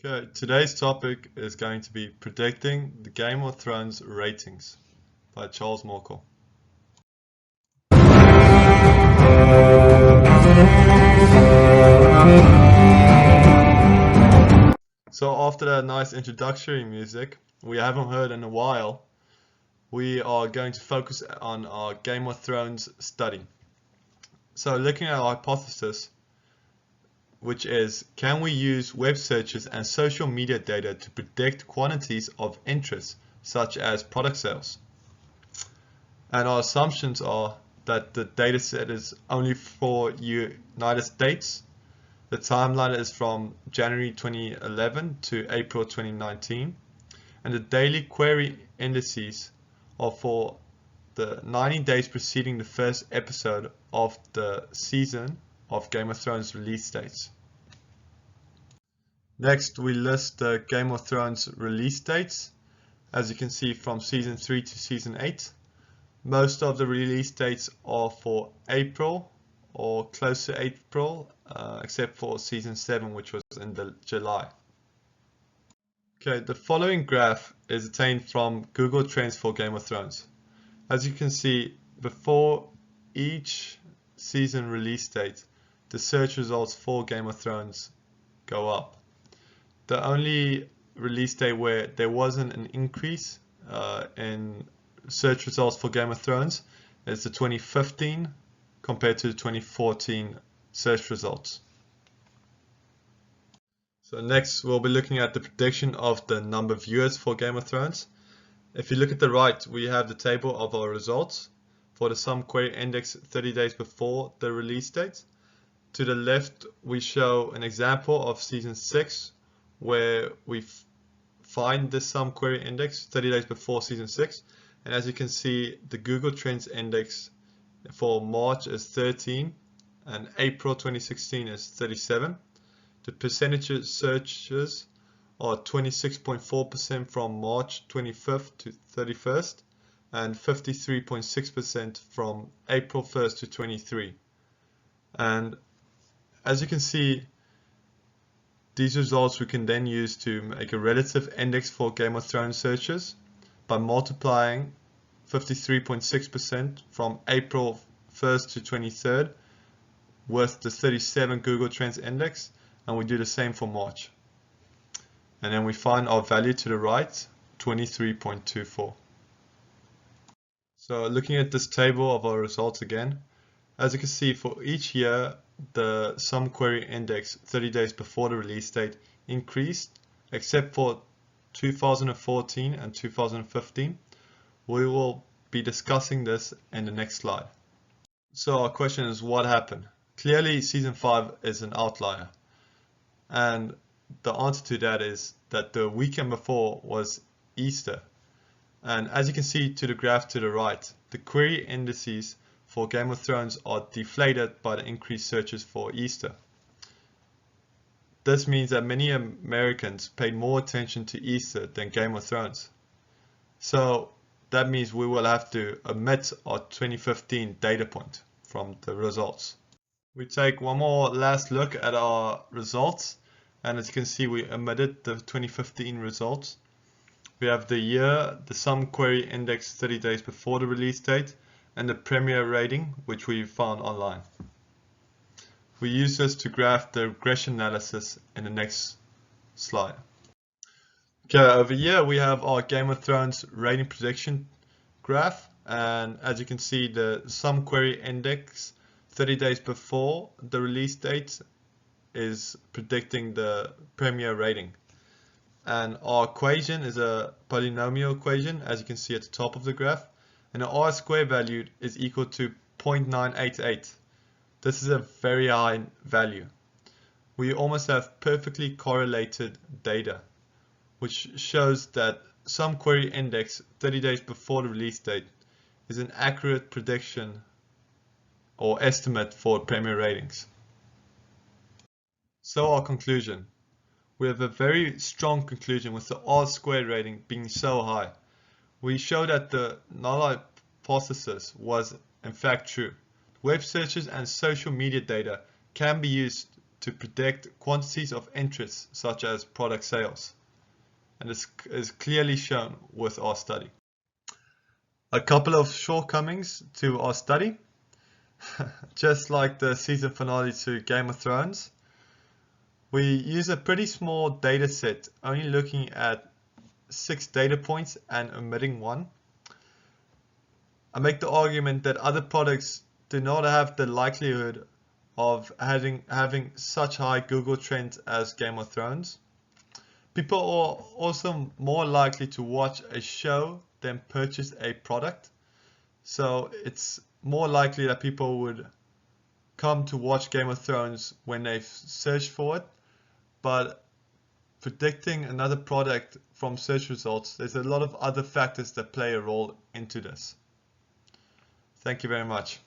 Okay, today's topic is going to be predicting the Game of Thrones ratings by Charles Morkel. So after that nice introductory music we haven't heard in a while, we are going to focus on our Game of Thrones study. So looking at our hypothesis, which is, can we use web searches and social media data to predict quantities of interest, such as product sales? And our assumptions are that the data set is only for United States. The timeline is from January 2011 to April 2019. And the daily query indices are for the 90 days preceding the first episode of the season of Game of Thrones release dates. Next, we list the Game of Thrones release dates, as you can see from season 3 to season 8. Most of the release dates are for April or close to April, except for season 7, which was in July. Okay, the following graph is obtained from Google Trends for Game of Thrones. As you can see, before each season release date, the search results for Game of Thrones go up. The only release date where there wasn't an increase in search results for Game of Thrones is the 2015 compared to the 2014 search results. So next we'll be looking at the prediction of the number of viewers for Game of Thrones. If you look at the right, we have the table of our results for the sum query index 30 days before the release date. To the left we show an example of season 6 where we find the sum query index 30 days before season 6. And as you can see, the Google Trends index for March is 13 and April 2016 is 37. The percentage searches are 26.4% from March 25th to 31st and 53.6% from April 1st to 23. And as you can see, these results we can then use to make a relative index for Game of Thrones searches by multiplying 53.6% from April 1st to 23rd with the 37 Google Trends index, and we do the same for March. And then we find our value to the right, 23.24. So looking at this table of our results again, as you can see, for each year the sum query index 30 days before the release date increased, except for 2014 and 2015. We will be discussing this in the next slide. So our question is, what happened? Clearly season 5 is an outlier, and the answer to that is that the weekend before was Easter. And as you can see to the graph to the right, the query indices for Game of Thrones are deflated by the increased searches for Easter. This means that many Americans paid more attention to Easter than Game of Thrones. So that means we will have to omit our 2015 data point from the results. We take one more last look at our results, and as you can see, we omitted the 2015 results. We have the year, the sum query index 30 days before the release date, and the premiere rating, which we found online. We use this to graph the regression analysis in the next slide. Okay, over here we have our Game of Thrones rating prediction graph, and as you can see, the sum query index 30 days before the release date is predicting the premiere rating. And our equation is a polynomial equation, as you can see at the top of the graph, and the R-square value is equal to 0.988. This is a very high value. We almost have perfectly correlated data, which shows that sum query index 30 days before the release date is an accurate prediction or estimate for premiere ratings. So our conclusion. We have a very strong conclusion with the R-squared rating being so high. We show that the null hypothesis was in fact true. Web searches and social media data can be used to predict quantities of interest such as product sales, and this is clearly shown with our study. A couple of shortcomings to our study. Just like the season finale to Game of Thrones, we use a pretty small data set, only looking at 6 data points and omitting 1. I make the argument that other products do not have the likelihood of having such high Google trends as Game of Thrones. People are also more likely to watch a show than purchase a product. So it's more likely that people would come to watch Game of Thrones when they've searched for it. But predicting another product from search results, there's a lot of other factors that play a role into this. Thank you very much.